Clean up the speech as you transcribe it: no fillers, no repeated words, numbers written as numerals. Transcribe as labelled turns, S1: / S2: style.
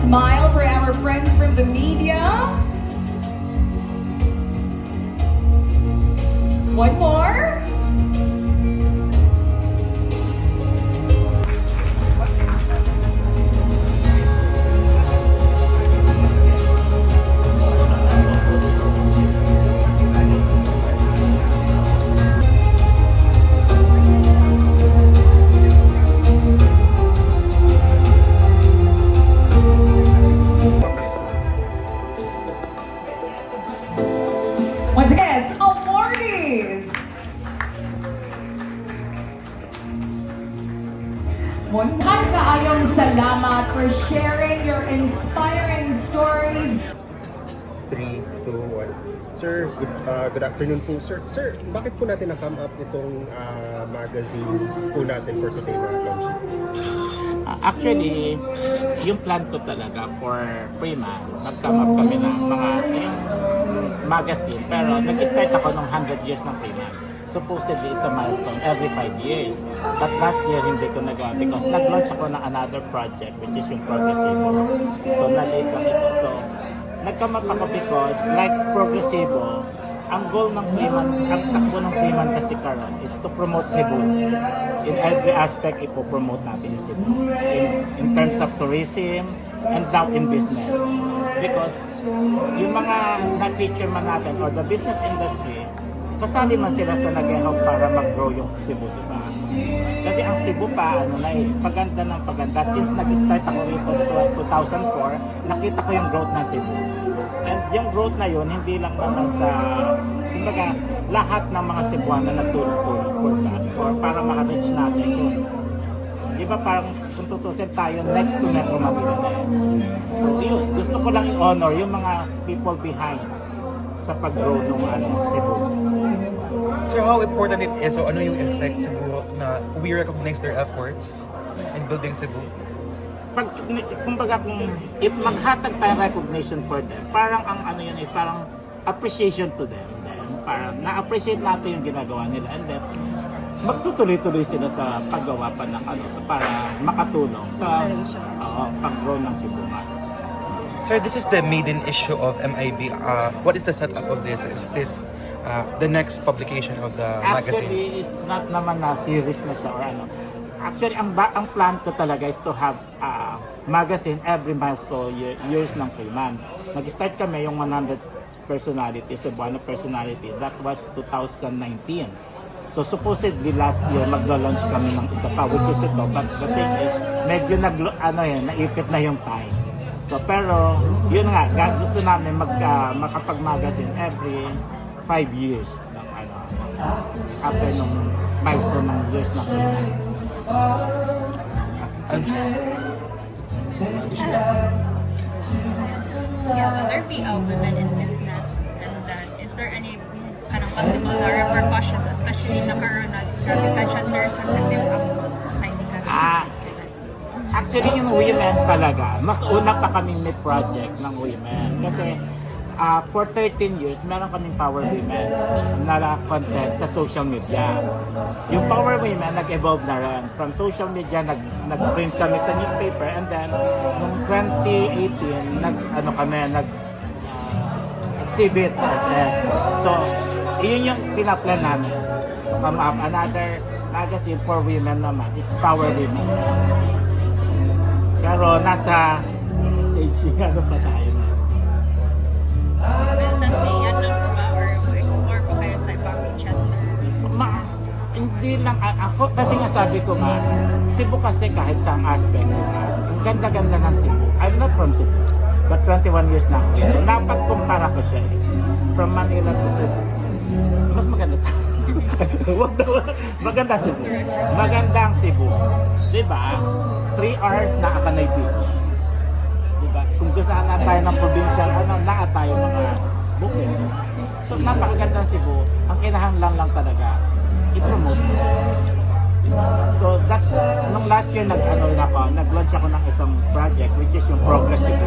S1: smile for our friends from the media. One more. Once again, awardees! Munhan kaayong salamat for sharing your inspiring stories.
S2: 3, 2, 1. Sir, good afternoon po, sir. Sir, bakit po natin na-come up itong magazine po natin for today na launching?
S3: Actually, yung plan ko talaga for Prima, nag-come up kami ng mga magazine, pero nag-start ako ng 100 years ng Prima. Supposedly, it's a milestone every 5 years. But last year, hindi ko nagawa because nag-launch ako ng another project, which is yung Progresivo. So, na-late lang ito. So, nag-come up ako because, like Progresivo, ang goal ng Freeman, ang takbo ng Freeman kasi karon is to promote Cebu. In every aspect, ipopromote natin yung Cebu. In terms of tourism and now in business. Because yung mga na-feature man natin or the business industry, kasali man sila sa nag-help para mag-grow yung Cebu, diba? Kasi ang Cebu pa, paganda ng paganda. Since nag-start ako rito 2004, nakita ko yung growth ng Cebu. And yung growth na yun, hindi lang naman sa, kumbaga, lahat ng mga Cebuano na tulong-tulong for that, or para maka-reach natin yun. Di ba parang kung tutusin tayo next to Metro Manila na yun. So yun, gusto ko lang i-honor yung mga people behind sa pag-grow ng Cebu.
S4: So how important it is, so ano yung effect Cebu na we recognize their efforts in building Cebu?
S3: Kumbaga if maghatag tayo recognition for them, parang ang yun is parang appreciation to them. Then, parang na-appreciate natin yung ginagawa nila and then magtutuloy-tuloy sila sa paggawa pa ng para makatulong sa pag-grow ng Cebu.
S4: Sir, this is the maiden issue of MIB. What is the setup of this? Is this the next publication of the magazine?
S3: Actually, it's not naman na series na siya or Actually, ang plan ko talaga is to have magazine every milestone years ng Freeman. Nag-start kami yung 100 personality, Cebuano personality. That was 2019. So supposedly last year maglo-launch kami ng isa pa, which is ito. But the thing is, medyo naipit na yung time. So pero, yun nga, gusto namin makapag-magazine every 5 years ng after nung milestone ng years ng Freeman.
S5: Yeah, will there be a women in business? And then, is there any kind of possible repercussions, especially na karoon na grabe ka gender sensitive ang society ka?
S3: Actually, yung women talaga, mas una pa kaming may project ng women. Kasi for 13 years, meron kaming Power Women na content sa social media. Yung Power Women, nag-evolve na rin. From social media, nag-print kami sa newspaper, and then, noong 2018, exhibit sa SF. So, yun yung pinaplan namin. Come up, another magazine for women naman, it's Power Women. Pero nasa stage pa tayo.
S5: Will that be yan lang ba? Or explore po kayo sa ibang gender?
S3: Hindi lang ako, kasi nga sabi ko Cebu kasi kahit sa aspect, ang ganda-ganda ng Cebu. I'm not from Cebu, but 21 years na ako. So, napag-kumpara ko siya from Manila to Cebu. Mas maganda maganda Cebu. Maganda ang Cebu. Diba? 3 hours na Akanay Beach. Diba? Kung gusto na tayo ng provincial, na tayo mga booking. So, napakaganda ng Cebu. Ang kinahanglan lang talaga, i-promote. So, that's, nung last year, nag-launch ako ng isang project, which is yung Progressive.